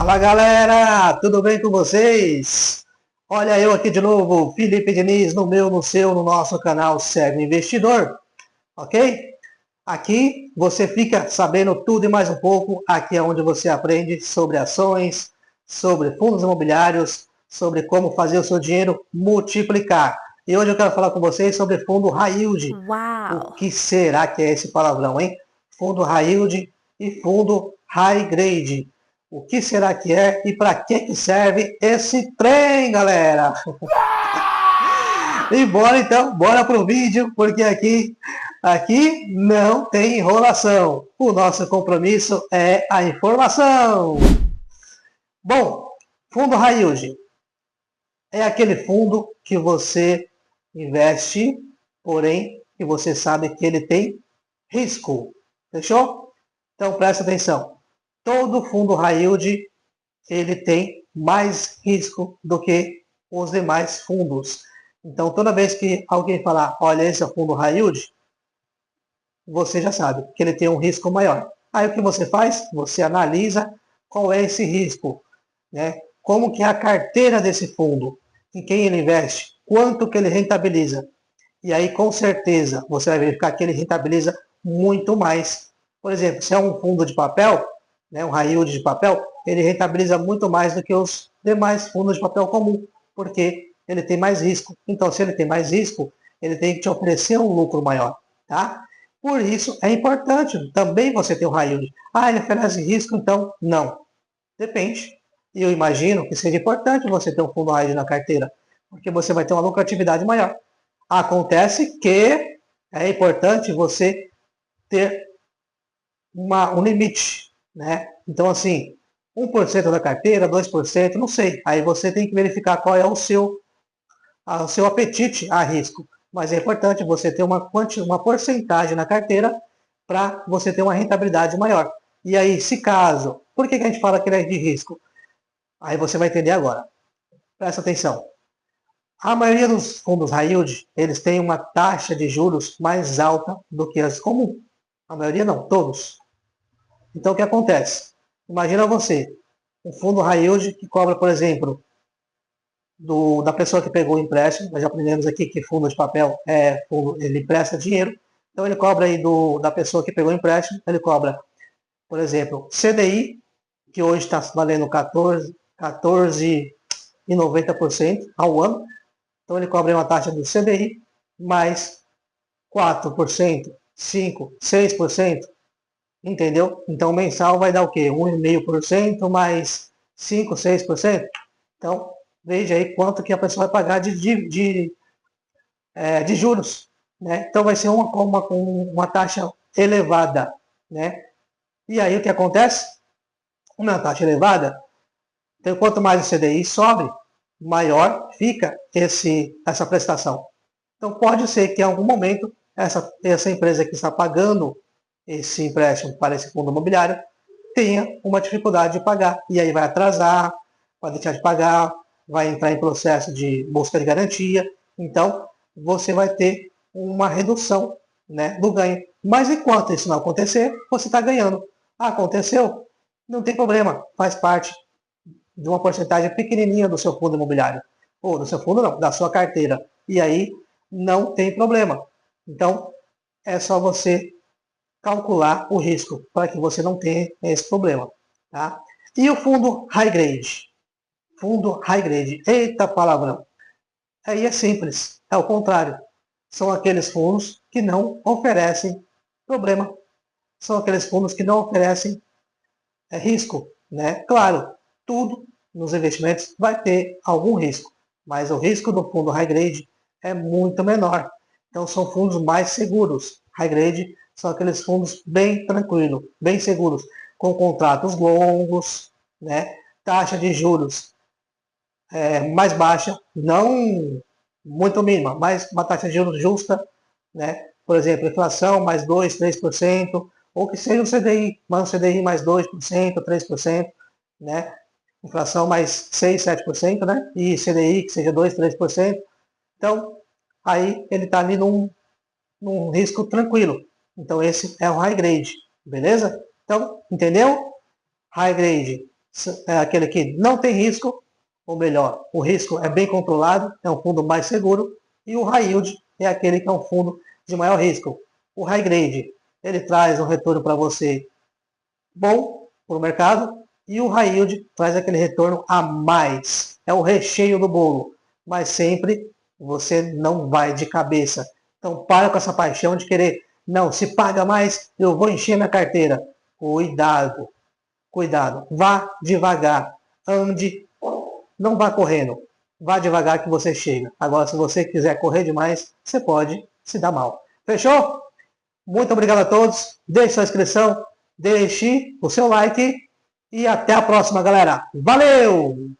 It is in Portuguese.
Fala galera, tudo bem com vocês? Olha eu aqui de novo, Felipe Diniz, no meu, no seu, no nosso canal Serve Investidor, ok? Aqui você fica sabendo tudo e mais um pouco, aqui é onde você aprende sobre ações, sobre fundos imobiliários, sobre como fazer o seu dinheiro multiplicar. E hoje eu quero falar com vocês sobre fundo High Yield. O Uau! que será que é esse palavrão, hein? Fundo High Yield e fundo High Grade. O que será que é e para que serve esse trem, galera? E bora então, bora pro vídeo, porque aqui não tem enrolação. O nosso compromisso é a informação. Bom, fundo High Yield é aquele fundo que você investe, porém que você sabe que ele tem risco. Fechou? Então presta atenção. Todo fundo high yield ele tem mais risco do que os demais fundos. Então toda vez que alguém falar, olha, esse é o fundo high yield, você já sabe que ele tem um risco maior. Aí o que você faz? Você analisa qual é esse risco, né? Como que é a carteira desse fundo, em quem ele investe, quanto que ele rentabiliza. E aí, com certeza, você vai verificar que ele rentabiliza muito mais. Por exemplo, se é um fundo de papel, né, um high yield de papel, ele rentabiliza muito mais do que os demais fundos de papel comum, porque ele tem mais risco. Então, se ele tem mais risco, ele tem que te oferecer um lucro maior, tá? Por isso, é importante também você ter o high yield. Ah, ele oferece risco, então não. Depende. E eu imagino que seja importante você ter um fundo high yield na carteira, porque você vai ter uma lucratividade maior. Acontece que é importante você ter um limite, né? Então, assim, 1% da carteira, 2%, não sei. Aí você tem que verificar qual é o seu apetite a risco. Mas é importante você ter uma porcentagem na carteira para você ter uma rentabilidade maior. E aí, se caso, por que a gente fala que ele é de risco? Aí você vai entender agora. Presta atenção. A maioria dos fundos high yield, eles têm uma taxa de juros mais alta do que as comuns. A maioria não, todos. Então o que acontece? Imagina você, um fundo high yield que cobra, por exemplo, da pessoa que pegou o empréstimo, nós já aprendemos aqui que fundo de papel é fundo, ele empresta dinheiro, então ele cobra aí da pessoa que pegou o empréstimo, ele cobra, por exemplo, CDI, que hoje está valendo 14,90% ao ano, então ele cobra uma taxa do CDI mais 4%, 5%, 6%, entendeu? Então mensal vai dar o quê? 1,5% mais 5, 6%. Então veja aí quanto que a pessoa vai pagar de juros, né? Então vai ser uma taxa elevada, né? E aí o que acontece? Uma taxa elevada, então quanto mais o CDI sobe, maior fica essa prestação. Então pode ser que em algum momento essa empresa que está pagando esse empréstimo para esse fundo imobiliário tenha uma dificuldade de pagar. E aí vai atrasar, vai deixar de pagar, vai entrar em processo de busca de garantia. Então você vai ter uma redução, né, do ganho. Mas enquanto isso não acontecer, você está ganhando. Ah, aconteceu? Não tem problema, faz parte de uma porcentagem pequenininha do seu fundo imobiliário. Ou do seu fundo não, da sua carteira. E aí não tem problema. Então é só você calcular o risco para que você não tenha esse problema. Tá? E o fundo high grade? Fundo high grade. Eita palavrão. Aí é simples. É o contrário. São aqueles fundos que não oferecem problema. São aqueles fundos que não oferecem risco. Né? Claro, tudo nos investimentos vai ter algum risco. Mas o risco do fundo high grade é muito menor. Então são fundos mais seguros. High grade são aqueles fundos bem tranquilos, bem seguros, com contratos longos, né? Taxa de juros mais baixa, não muito mínima, mas uma taxa de juros justa, né? Por exemplo, inflação mais 2, 3%, ou que seja um CDI, mas um CDI mais 2%, 3%, né? Inflação mais 6, 7%, né? E CDI que seja 2, 3%. Então, aí ele está ali num risco tranquilo. Então esse é o high grade, beleza? Então, entendeu? High grade. é aquele que não tem risco, ou melhor, o risco é bem controlado, é um fundo mais seguro, e o high yield é aquele que é um fundo de maior risco. O high grade, ele traz um retorno para você bom para o mercado, e o high yield traz aquele retorno a mais. É o recheio do bolo, mas sempre você não vai de cabeça. Então para com essa paixão de querer, não, se paga mais, eu vou encher minha carteira. Cuidado, cuidado, vá devagar, ande, não vá correndo, vá devagar que você chega. Agora, se você quiser correr demais, você pode se dar mal. Fechou? Muito obrigado a todos. Deixe sua inscrição, deixe o seu like e até a próxima, galera. Valeu!